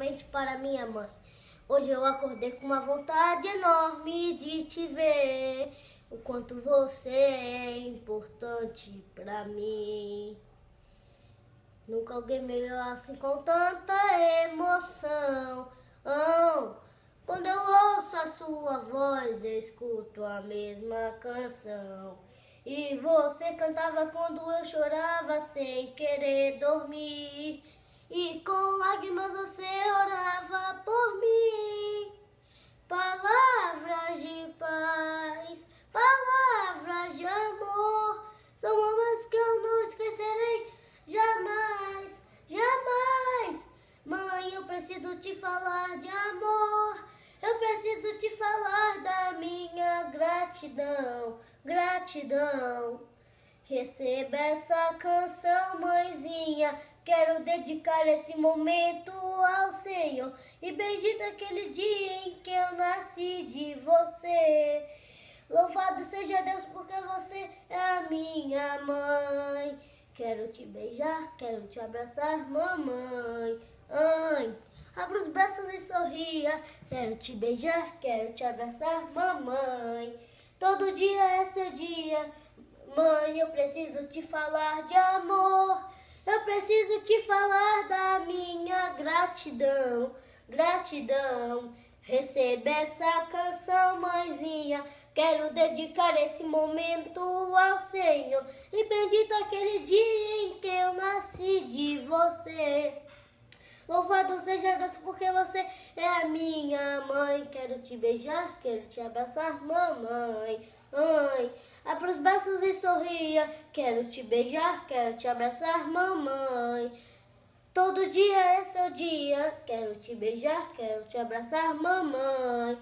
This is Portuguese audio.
especialmente para minha mãe. Hoje eu acordei com uma vontade enorme de te ver, o quanto você é importante pra mim. Nunca alguém melhor assim com tanta emoção. Quando eu ouço a sua voz, eu escuto a mesma canção. E você cantava quando eu chorava sem querer dormir. E com lágrimas você orava por mim. Palavras de paz, palavras de amor, são momentos que eu não esquecerei jamais, jamais. Mãe, eu preciso te falar de amor, eu preciso te falar da minha gratidão, gratidão. Receba essa canção, mãezinha, quero dedicar esse momento ao Senhor. E bendito aquele dia em que eu nasci de você. Louvado seja Deus porque você é a minha mãe. Quero te beijar, quero te abraçar, mamãe. Abra os braços e sorria. Quero te beijar, quero te abraçar, mamãe. Todo dia é seu dia. Mãe, eu preciso te falar de amor, eu preciso te falar da minha gratidão, gratidão. Receba essa canção, mãezinha, quero dedicar esse momento ao Senhor. E bendito aquele dia em que eu nasci de você. Louvado seja Deus porque você é a minha mãe. Quero te beijar, quero te abraçar, mamãe. Abra os braços e sorria. Quero te beijar, quero te abraçar, mamãe. Todo dia é seu dia. Quero te beijar, quero te abraçar, mamãe.